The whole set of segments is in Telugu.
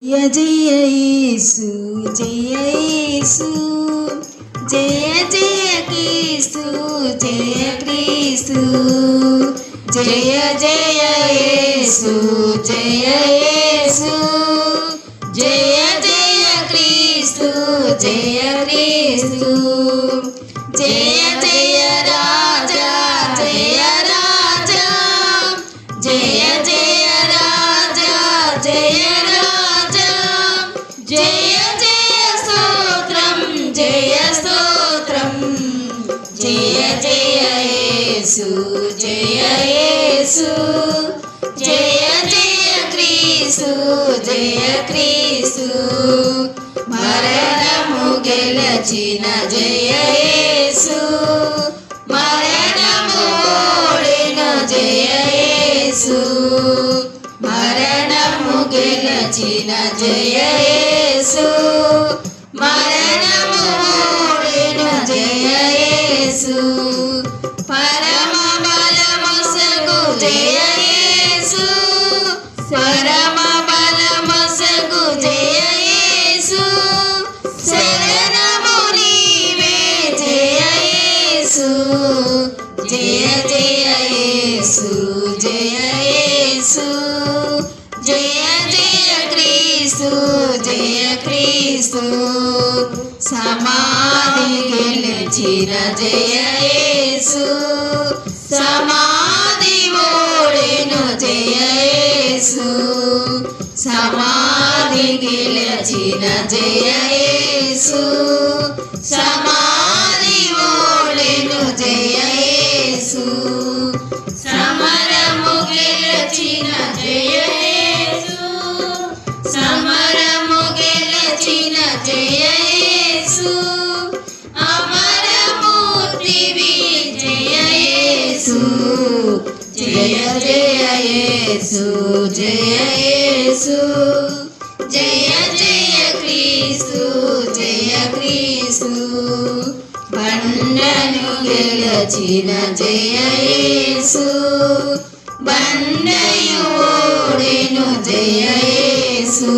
జయ జయ యేసు జయ యేసు జయ జయ క్రీస్తు జయ క్రీస్తు జయ జయ యేసు జయ యేసు జయ జయ క్రీస్తు జయ క్రీస్తు జయ జయ రాజా జయ రాజా జయ జయ రాజా జయ జయ జయ స్తోత్రం జయ స్తోత్రం జయ జయ యేసు జయ యేసు జయ జయ క్రీస్తు జయ క్రీస్తు మరణము గెలచిన జయ యేసు మరణము ఓడిన జయ యేసు మరణము గెలచిన జయ యేసు మరణము ఓడిన జయ యేసు పరమ బలమొసగు జయ యేసు పరమ బలమొసగు జయ యేసు శరణము నీవే జయ యేసు జయ జయ యేసు జయ యేసు జయ జయ క్రీస్తు జయ క్రీస్తు సమాధి గెలిచిన జయ యేసు సమాధి ఓడెను జయ యేసు సమాధి గెలిచిన జయ యేసు సమాధి ఓడెను జయ యేసు సమరము గెలిచిన జయ యేసు సమరము గెలిచిన జయ యేసు అమరమూర్తివి జయ యేసు జయ జయ యేసు జయ యేసు జయ జయ క్రీస్తు జయ క్రీస్తు బండను గెలిచిన జయ యేసు బండయు ఓడెను జయ యేసు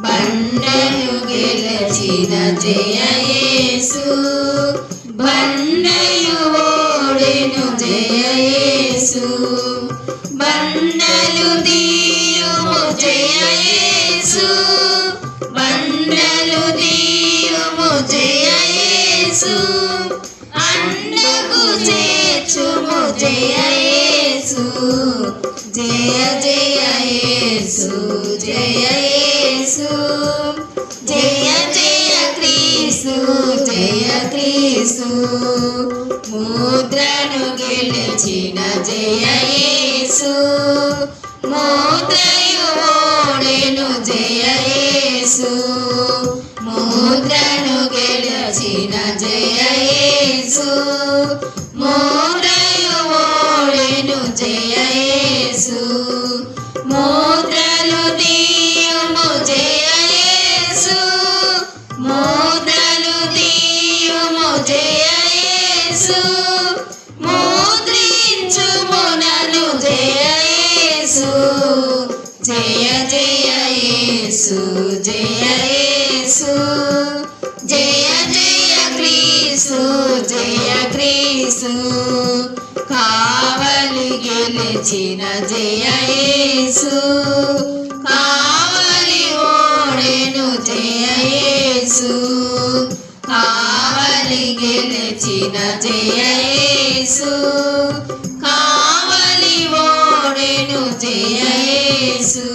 బండను గెలిచిన జయ యేసు బండయు ఓడెను జయ యేసు బండలు దీయుము జయ యేసు బండలు దీయుము జయ యేసు అండకు చేర్చుము జయ యేసు జయ జయ యేసు జయ యేసు జయ జయ క్రీస్తు జయ క్రీస్తు ముద్రను గెలిచిన జయ యేసు ముద్రయు ఓడెను జయ యేసు ముద్రను గెలిచిన జయ యేసు ముద్రయు ఓడెను జయ యేసు ముద్రలు దీయుము జయ యేసు ముద్రలు దీయుము జయ యేసు ముద్రించుము నన్ను జయ యేసు జయ జయ యేసు జయ యేసు జయ జయ క్రీస్తు జయ క్రీస్తు కావలి గెలిచిన జయ యేసు కావలి ఓడెను జయ యేసు కావలి గెలిచిన జయ యేసు కావలి ఓడెను జయ యేసు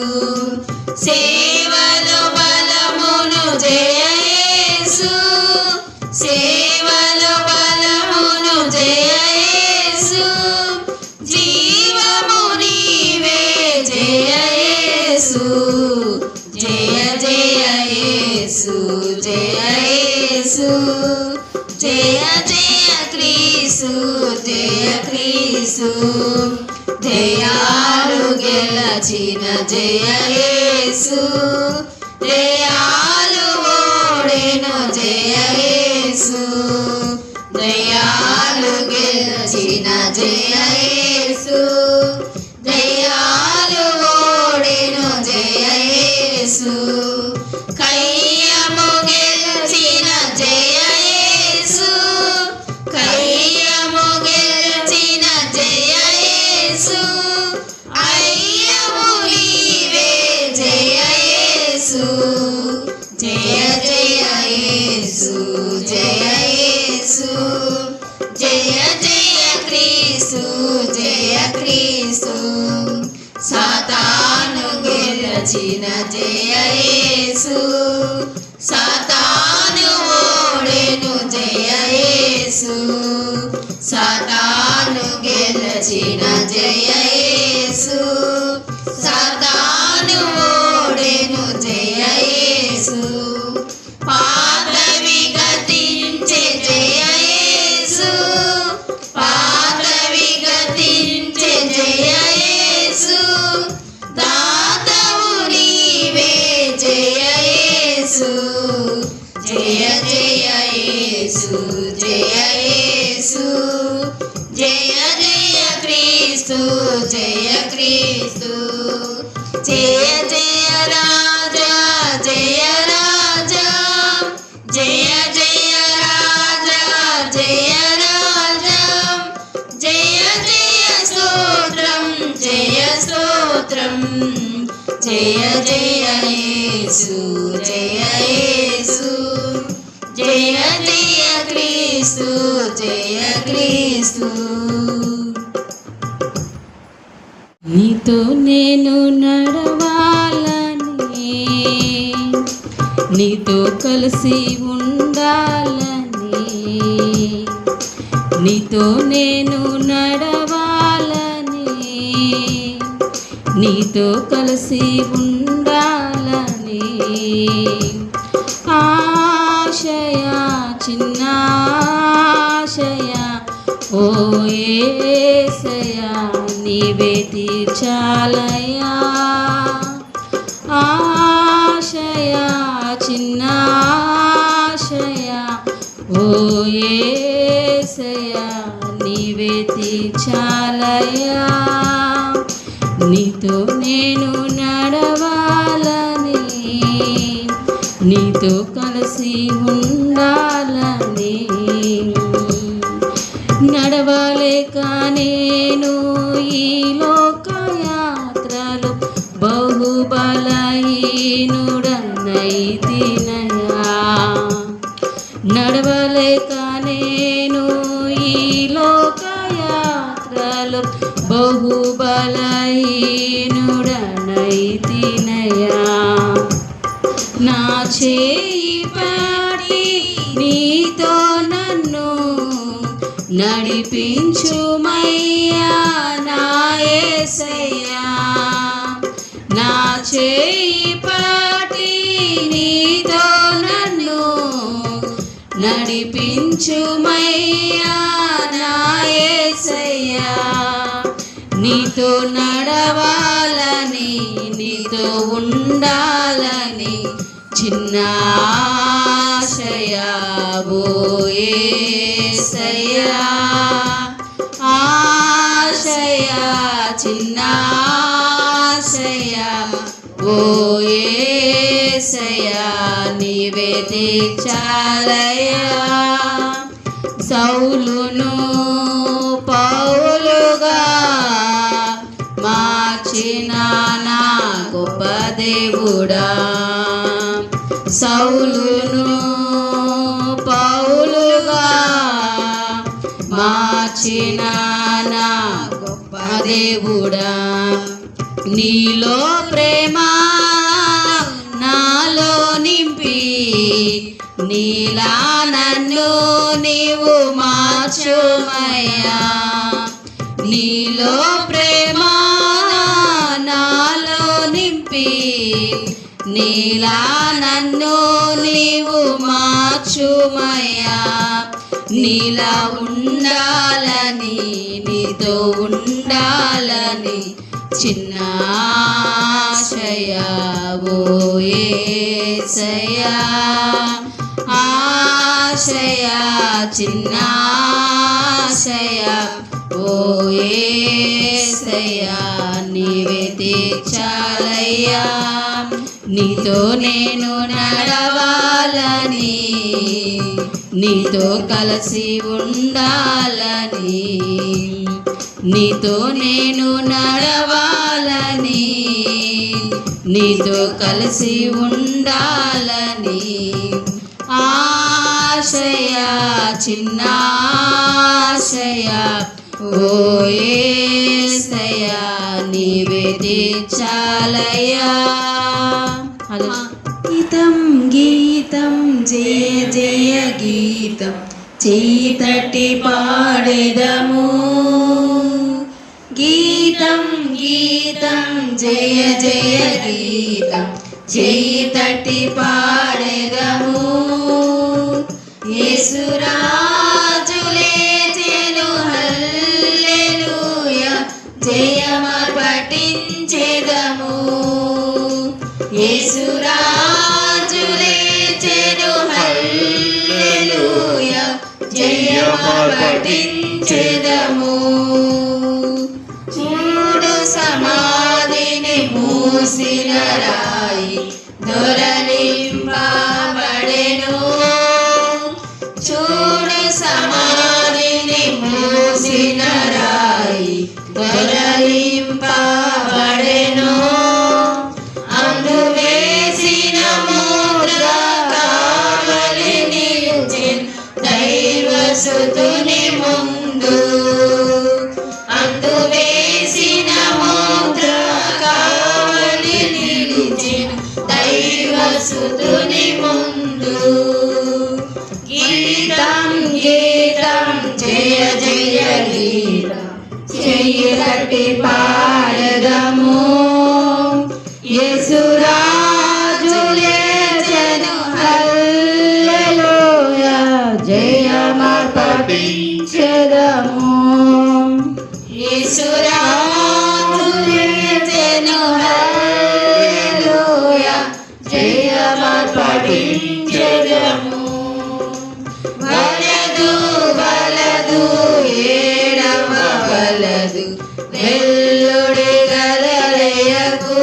సేవలో బలమును జయ యేసు సేవలో బలమును జయ యేసు జీవము నీవే జయ యేసు జయ జయ యేసు జయ యేసు జయ జయ క్రీస్తు జయ క్రీస్తు దయాలు గెలచిన జయ యేసు దయాలు ఓడెను జయ యేసు దయాలు గెలచిన జయ యేసు దయాలు ఓడెను జయ యేసు క్రీస్తు సాతాను గెలచిన జయ యేసు సాతాను ఓడెను జయ యేసు సాతాను గెలచిన జయ యేసు సాతాను ఓడెను జయ యేసు పాతవి గతించే జయ యేసు పాతవి గతించే జయ యేసు దాతవు నీవే జయ యేసు జయ జయ యేసు జయ యేసు జయ జయ క్రీస్తు జయ క్రీస్తు జయ జయ రాజా జయ రాజా జయ జయ రాజా జయ రాజా జయ జయ స్తోత్రం జయ స్తోత్రం జయ జయ యేసు జయ యేసు జయ జయ క్రీస్తు జయ క్రీస్తు నీతో నేను నడవాలని నీతో కలిసి ఉండాలని నీతో నేను నడవాలని నీతో కలిసి ఉండాలని ఆశయా చిన్న ఆశయా ఓ యేసయ్యా నీవే తీర్చాలయ్యా ఆశయా చిన్న ఆశయా ఓ యేసయ్యా నీవే తీర్చాలయ్యా నీతో నేను నడవాలని నీతో కలిసి ఉండాలని నడవలేక నేను ఈ లోకయాత్రలో బహుబలహీనుడనైతినయా నడవలేక నేను ఈ లోకయాత్రలో బహుబలహీనుడనైతినయా నా చేయి పట్టి నీతో నన్ను నడిపించుమయ్యా నా యేసయ్యా నా చేయి పట్టి నీతో నన్ను నడిపించుమయ్యా నా యేసయ్యా నీతో నడవాలని నీతో ఉండాలని చిన్న ఆశయా ఓ యేసయ్యా ఆశయా చిన్న ఆశయా ఓ యేసయ్యా నీవే తీర్చాలయ్యా సౌలును పౌలుగా మార్చిన నా గొప్ప దేవుడా సౌలును పౌలుగా మార్చిన నా గొప్ప దేవుడా నీలో ప్రేమ నాలో నింపి నీలా నన్ను నీవు మార్చుమయ్యా నీలో ప్రేమ నాలో నింపి నీలా నన్ను నీవు మార్చుమయ్యా నీలా ఉండాలని నీతో ఉండాలని చిన్న ఆశయా ఓ యేసయ్యా ఆశయా చిన్న ఆశయా ఓ యేసయ్యా నీవే తీర్చాలయ్యా నీతో నేను నడవాలని నీతో కలిసి ఉండాలని నీతో నేను నడవాలని నీతో కలిసి ఉండాలని ఆశయా చిన్న ఆశయా ఓ యేసయ్యా దయా నీవే తీర్చాలయ్యా. గీతం గీతం జయ జయ గీతం చేయి తట్టి పాడెదము. గీతం గీతం జయ జయ గీతం చేయి తట్టి పాడెదము. యేసురాజు లేచెను హల్లెలూయా జయము పఠించెదము. యేసురాజు లేచెను హల్లెలూయా జయము పఠించెదము. చూడు సమాధిని మూసిన రాయి దొరలింపబడెను. చూడు సమాధిని మూసిన రాయి దొరలింపబడెను. అందు వేసిన ముద్ర కావలి నిలిచెను దైవసుతుని ముందు. అందు వేసిన ముద్ర కావలి నిలిచెను దైవసుతుని ముందు. గీతం గీతం జయ జయ గీతం చెయ్యి తట్టి పాడెదము. యేసురాజు లేచెను హల్లెలూయా జయము పఠించెదము. యేసురాజు లేచెను హల్లెలూయా జయము పఠించెదము. వలదు వలదు ఏడవ వలదు వెల్లుడి గలయకు.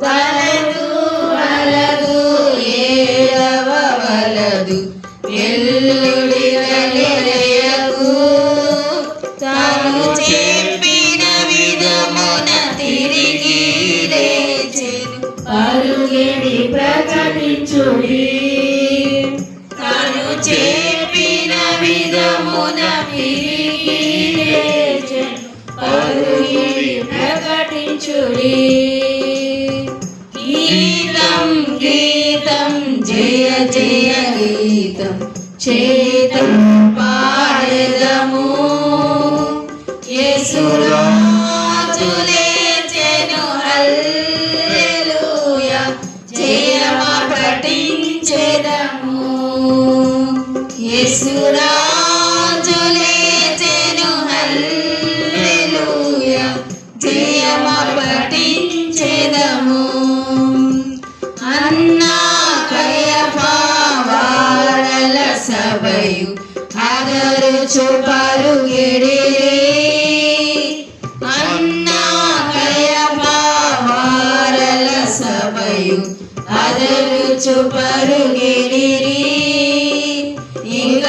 వలదు వలదు ఏడవ వలదు వెల్లుడి గలయకు. తాను చెప్పిన విధమున తిరిగి లేచెను పరుగెడి ప్రకటించుడి. తాను చెప్పిన విధమున తిరిగి లేచెను పరుగెడి ప్రకటించుడి. గీతం గీతం జయ జయ గీతం చేతం పాడెదము. యేసురాజు లేచెను హల్లెలూయా జయము పఠించెదము. యేసురాజు లేచెను హల్లెలూయా జయము పఠించెదము. అన్నా కయఫా వారల సభయు అదరుచు పరుగెడిరి. అన్నా కయఫా వారల సభయు అదరుచు పరుగెడిరి. ఇంక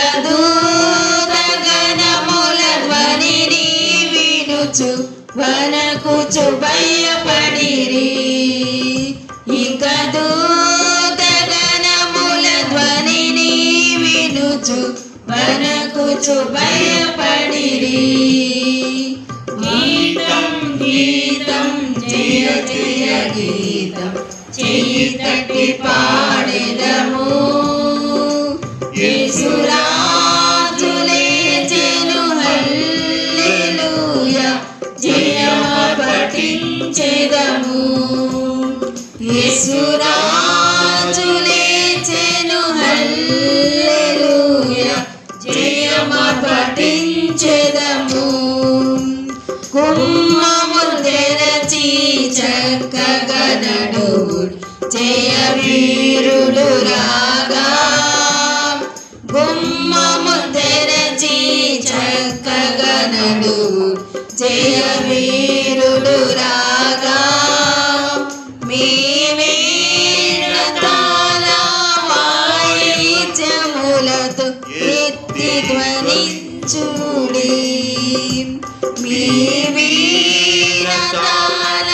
దూతగణముల ధ్వనిని వినుచు వణకుచు భయపడిరి. ఇంక దూతగణముల ధ్వనిని వినుచు వణకుచు భయపడిరి. గీతం గీతం జయ జయ గీతం చెయ్యి తట్టి పాడెదము. యేసురాజు లేచెను హల్లెలూయా జయము పఠించెదము. యేసురాజు లేచెను హల్లెలూయా జయము పఠించెదము. గుమ్మములు తెరచి చక్కగా నడువుడు జయ వీరుడు రాగా. గుమ్మములు తెరచి చక్కగా నడువుడు జయ వీరుడు రాగా. మేమే రతాల వాయిద్యములతో ఎత్తి ధ్వనించుడి. మేమే రతాల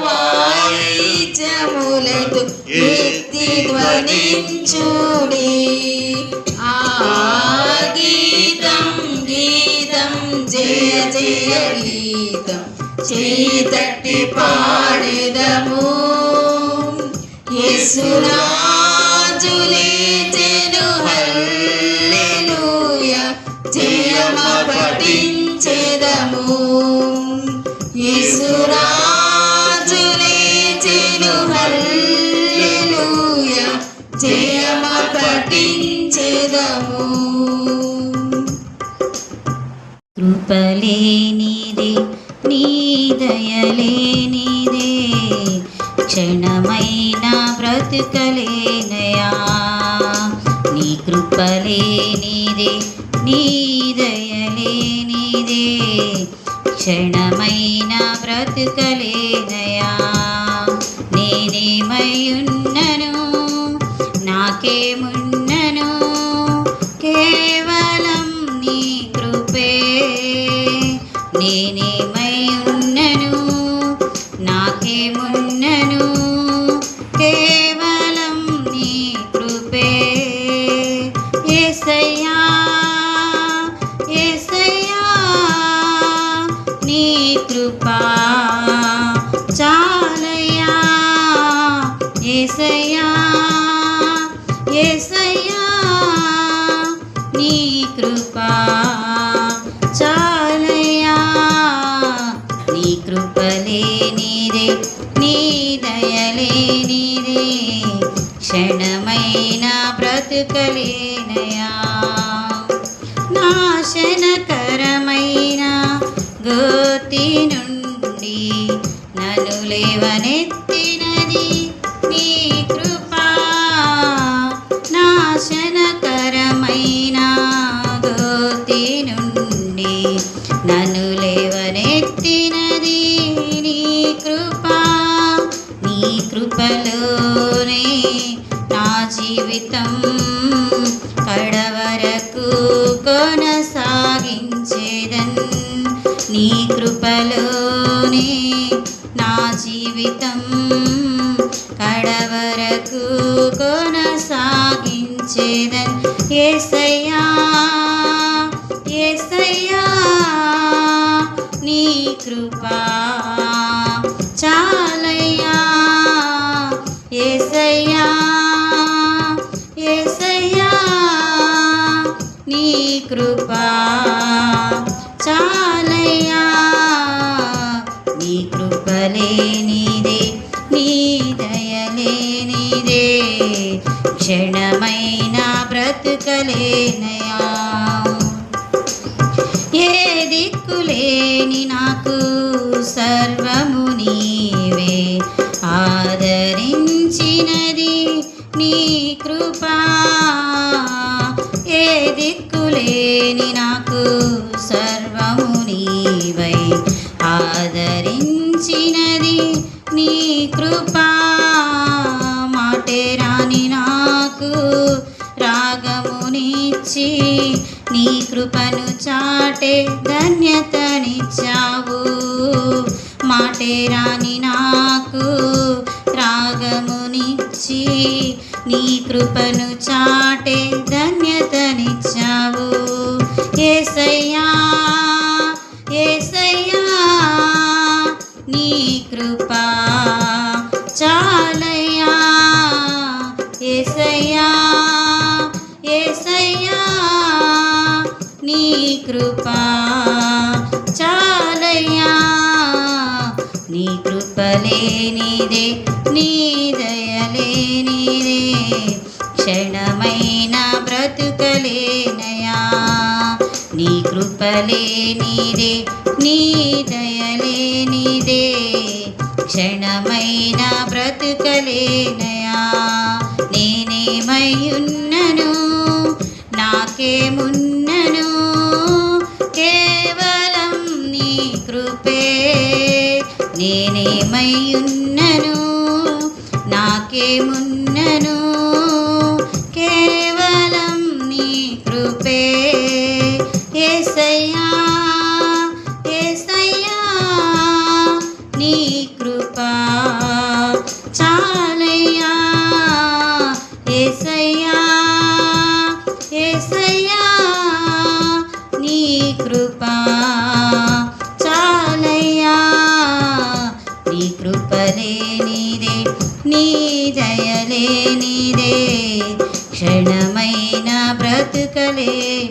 వాయిద్యములతో ఎత్తి ధ్వనించుడి. ఆ గీతం గీతం జయ జయ గీతం గీతం చేయి తట్టి పాడెదము. యేసురాజు లేచెను హల్లెలూయా జయము పఠించెదము. యేసురాజు లేచెను హల్లెలూయా జయము పఠించెదము. కృపలేనిదే నీ దయలేనిదే క్షణమైన బ్రతుకలేనయా. నీ కృపలేనిదే నీ దయలేనిదే క్షణమైన బ్రతుకలేనయా. నేనేమయ్యున్నను నాకేమున్నను కేవలం నీ కృపే. నేనేమై ఉన్నను నాకేమున్నను కేవలం నీ కృపే. యేసయ్యా యేసయ్యా నీ కృపా చాలయ్యా. యేసయ్యా యేసయ్యా నీ కృపా చాలయ్యా. నీ కృపలేనిదే నీ దయలేనిదే క్షణమైన బ్రతుకలేనయా. నాశనకరమైన గోతి నుండి నన్ను లేవనెత్తినది నీ కృపా. నాశనకరమైన గోతి నుండి నన్ను లేవనెత్తినది నీ కృపా. నీ కృపలోనే నా జీవితం కడవరకు కొనసాగించేదన్. నీ కృపలోనే నా జీవితం కడవరకు కొనసాగించేదన్. యేసయ్యా యేసయ్యా నీ కృపా చాలయ్యా. యేసయ్యా యేసయ్యా నీ కృపా చాలయ్యా. నీ కృపలేనిదే నీ దయలేనిదే క్షణమైన బ్రతుకలేనయా. ఏ దిక్కులేని నాకు సర్వము నీవే ఆదరించినది నీ కృపా. ఏ దిక్కులేని నాకు సర్వము నీవై ఆదరించినది నీ కృపా. మాటే రాని నాకు రాగమునిచ్చి నీ కృపను చాటే ధన్యతనిచ్చావు. మాటే రాని నాకు రాగమునిచ్చి నీ కృపను చాటే ధన్యతనిచ్చావు. యేసయ్యా యేసయ్యా నీ కృపా చాలయ్యా. యేసయ్యా యేసయ్యా నీ కృపా చాలయ్యా. నీ కృపలేనిదే నీ దయలేనిదే క్షణమైన బ్రతుకలేనయా. నీ కృపలేనిదే నీ దయలేనిదే క్షణమైన బ్రతుకలేనయా. నేనేమయ్యున్నను నాకేమున్నను కేవలం నీ కృపే. నేనేమయ్యున్నను నాకేమున్నను కేవలం నీ కృపే. యేసయ్యా యేసయ్యా నీ కృపా చాలయ్యా. యేసయ్యా యేసయ్యా నీ కృపా చాలయ్యా. నీదే క్షణమైన బ్రతుకలేనిదే